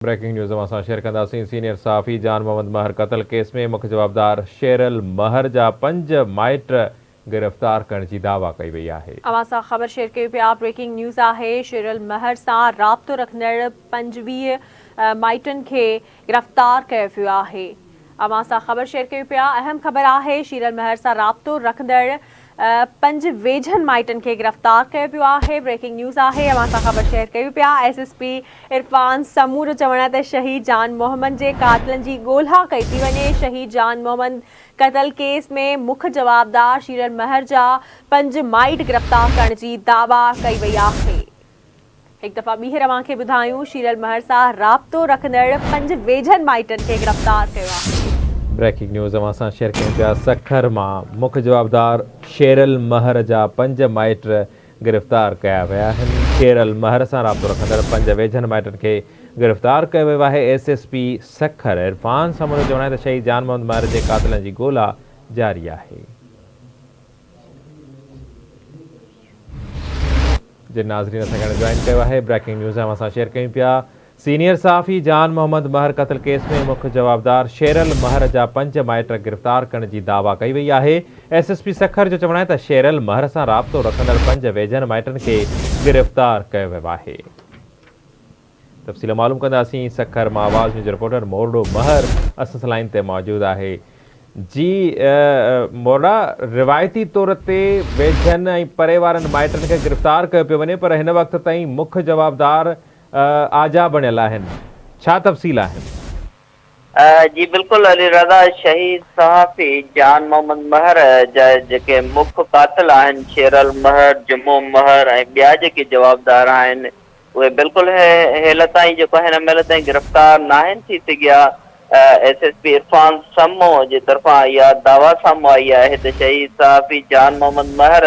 Breaking news असां share कंदासीं। Senior सहाफ़ी जान मोहम्मद महर क़त्ल केस में मुख्य जवाबदार शेरल महर जा 5 माइट गिरफ़्तार करण जी दावा कई वई आहे। अवां सां ख़बर शेयर कयूं पिया। ब्रेकिंग न्यूज़ आहे। शेरल महर सां राब्तो रखंदड़ 25 माइटनि खे गिरफ़्तार कयो वियो आहे। अवां सां ख़बर शेयर कयूं पिया। अहम ख़बर आहे। शेरल महर सां राब्तो रखंदड़ 5 वेझनि माइटनि खे गिरफ़्तार कयो वियो आहे। ब्रेकिंग न्यूज़ आहे। अवां सां ख़बर शेयर कयूं पिया। SSP इरफान समू जो चवण आहे त शहीद जान मोहम्मद जे कातिलनि जी ॻोल्हा कई थी वञे। शहीद जान मोहम्मद क़त्ल केस में मुख्य जवाबदार शेरल महर जा 5 माइट गिरफ़्तार करण जी दावा कई वई आहे। एक दफ़ा ॿीहर अवां खे ॿुधायूं, शेरल महर सां राब्तो रखंदड़ 5 वेझनि माइटनि खे गिरफ़्तार कयो आहे। ब्रेकिंग न्यूज़ अवां सां शेयर कयूं पिया। सखर मां मुख्य जवाबदार शेरल महर जा 5 माइट गिरफ़्तार कया विया आहिनि। शेरल महर सां राब्तो रखंदड़ 5 वेझनि माइटनि खे गिरफ़्तार कयो वियो आहे। SSP सखर इरफान समू जो चवण आहे त शहीद जान मोहम्मद महर जे कातिलनि जी ॻोल्हा जारी आहे। जिन नाज़रीन असां जॉइन कयो आहे। ब्रेकिंग न्यूज़ अवां सां शेयर कयूं पिया। सीनियर सहाफ़ी जान मोहम्मद महर क़त्ल केस में मुख्य जवाबदार शेरल महर जा 5 माइट गिरफ़्तार करण जी दावा कई वई आहे। SSP सखर जो चवण आहे त शेरल महर सां राब्तो रखंदड़ 5 वेझनि माइटनि खे गिरफ़्तार कयो वियो आहे। तफ़सील मालूम कंदासीं। सखर मां आवाज़ न्यूज़ रिपोर्टर मोरडो महर असां लाइन ते मौजूदु आहे। जी मोरडा, रिवायती तौर ते वेझनि ऐं परे वारनि माइटनि खे गिरफ़्तार कयो पियो वञे, पर हिन वक़्त ताईं मुख्य जवाबदार आजा बणियल आहिनि, छा तफ़सील आहिनि? जी बिल्कुल अली रज़ा, शहीद सहाफ़ी जान मोहम्मद महर जा जेके मुख्य कातिल आहिनि शेरल महर, जुमो महर ऐं ॿिया जेके जवाबदार आहिनि उहे बिल्कुलु हेल ताईं जेको हिन महिल ताईं गिरफ़्तार न आहिनि थी सघिया। SSP इरफान समू जे तरफ़ां इहा दावा साम्हूं आई आहे त शहीद सहाफ़ी जान मोहम्मद महर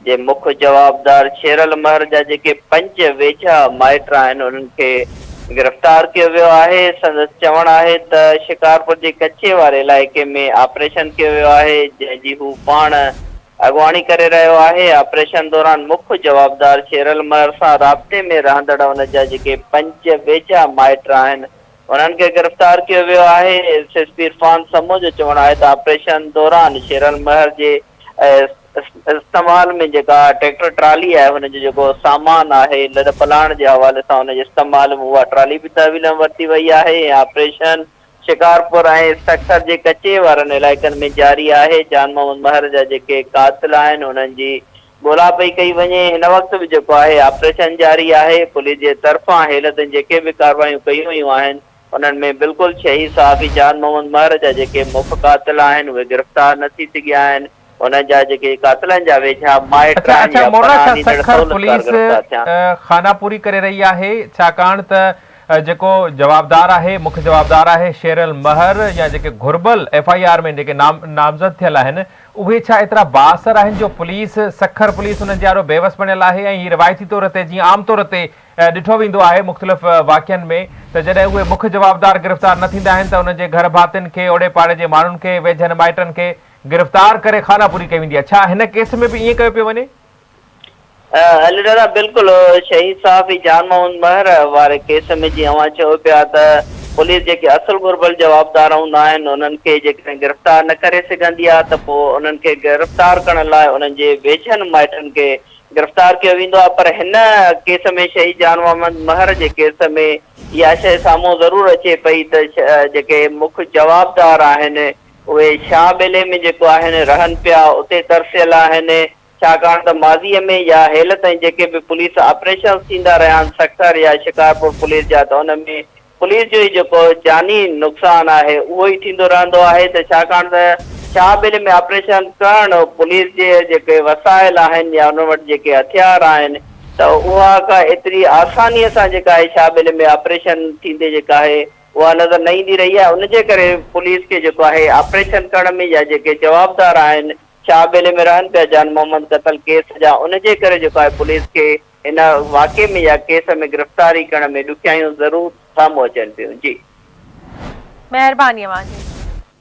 जे मुख्य जवाबदार शेरल महर जा जेके 5 वेझा माइट आहिनि उन्हनि खे गिरफ़्तार कियो वियो आहे। संदसि चवणु आहे त शिकारपुर जे कच्चे वारे इलाइक़े में ऑपरेशन कयो वियो आहे, जंहिंजी हू पाण अॻुवाणी करे रहियो आहे। ऑपरेशन दौरान मुख्य जवाबदार शेरल महर सां राब्ते में रहंदड़ उन जा जेके 5 वेझा माइट आहिनि उन्हनि खे गिरफ़्तार कियो वियो आहे। SSP इरफान समू जो चवणु आहे त ऑपरेशन दौरान शेरल महर जे इस्तेमाल में जेका ट्रैक्टर ट्राली आहे हुनजो जेको सामान आहे लॾ पलाण जे हवाले सां हुनजे इस्तेमाल में उहा ट्राली बि तहवील में वरिती वई आहे। ऑपरेशन शिकारपुर ऐं सखर जे कच्चे वारनि इलाइक़नि में जारी आहे। जान मोहम्मद महर जा जेके कातिल आहिनि उन्हनि जी ॻोल्हा पई कई वञे। हिन वक़्त बि जेको आहे ऑपरेशन जारी आहे। पुलिस जे तरफ़ां हेल ताईं जेके बि कार्रवायूं कयूं वयूं आहिनि उन्हनि में बिल्कुलु शहीद सहाफ़ी जान मोहम्मद महर जा जेके मुख्य कातिल आहिनि उहे गिरफ़्तार न थी सघिया आहिनि। उन जा जेके कातिलनि जा वेझा माइट आहिनि या पनाह ॾींदड़ सहूलियतकार गिरफ़्तार थिया। खानापूरी करे रही आहे, छाकाणि त जेको जवाबदार आहे, मुख्य जवाबदार आहे शेरल महर, या जेके घुर्बल FIR में जेके नामज़द थियल आहिनि उहे छा एतिरा बाअसर आहिनि जो पुलिस सखर पुलिस उन्हनि जे ॾाढो बेवस बणियल आहे? ऐं हीअ रिवायती तौर ते जीअं आम तौर ते ॾिठो वेंदो आहे मुख़्तलिफ़ वाक़िअनि में त जॾहिं उहे मुख्य जवाबदार गिरफ़्तार न थींदा आहिनि त उन्हनि जे घर भातियुनि खे, ओड़े पाड़े जे माण्हुनि खे, वेझनि माइटनि खे गिरफ़्तार करे खानापूरी कई वेंदी आहे। छा हिन केस में बि ईअं कयो पियो वञे? अली रज़ा, बिल्कुलु शहीद सहाफ़ी जान मोहम्मद महर वारे केस में जीअं अवां चयो पिया त पुलिस जेके असुल घुर्बल जवाबदार हूंदा आहिनि उन्हनि खे जेकॾहिं गिरफ़्तार न करे सघंदी आहे त पोइ उन्हनि खे गिरफ़्तार करण लाइ उन्हनि जे वेझनि माइटनि खे गिरफ़्तार कयो वेंदो आहे। पर हिन केस में शहीद जान मोहम्मद महर जे केस में इहा शइ साम्हूं ज़रूरु अचे पई त जेके मुख्य जवाबदार आहिनि उहे शाह बेले में जेको आहिनि रहनि पिया, उते तरसियल आहिनि, छाकाणि त माज़ीअ में या हेल ताईं जेके बि पुलिस ऑपरेशन थींदा रहिया आहिनि सखर या शिकारपुर पुलिस जा, त हुन में पुलिस जो ई जेको जानी नुक़सानु आहे उहो ई थींदो रहंदो आहे। त छाकाणि त शाह बेले में ऑपरेशन करणु पुलिस जे जेके वसाइल आहिनि या उन वटि जेके हथियार आहिनि त उहा का एतिरी आसानीअ सां जेका आहे शाह बेले में ऑपरेशन थींदे जेका आहे उहा नज़र न ईंदी रही आहे। उनजे करे पुलिस खे जेको आहे ऑपरेशन करण में या जेके जवाबदार आहिनि शाह बेले में रहनि पिया जान मोहम्मद क़त्ल केस जा, उनजे करे जेको आहे पुलिस खे हिन वाक़े में या केस में गिरफ़्तारी करण में ॾुखियाइयूं ज़रूरु साम्हूं अचनि पियूं। जी महिरबानी अवां जी।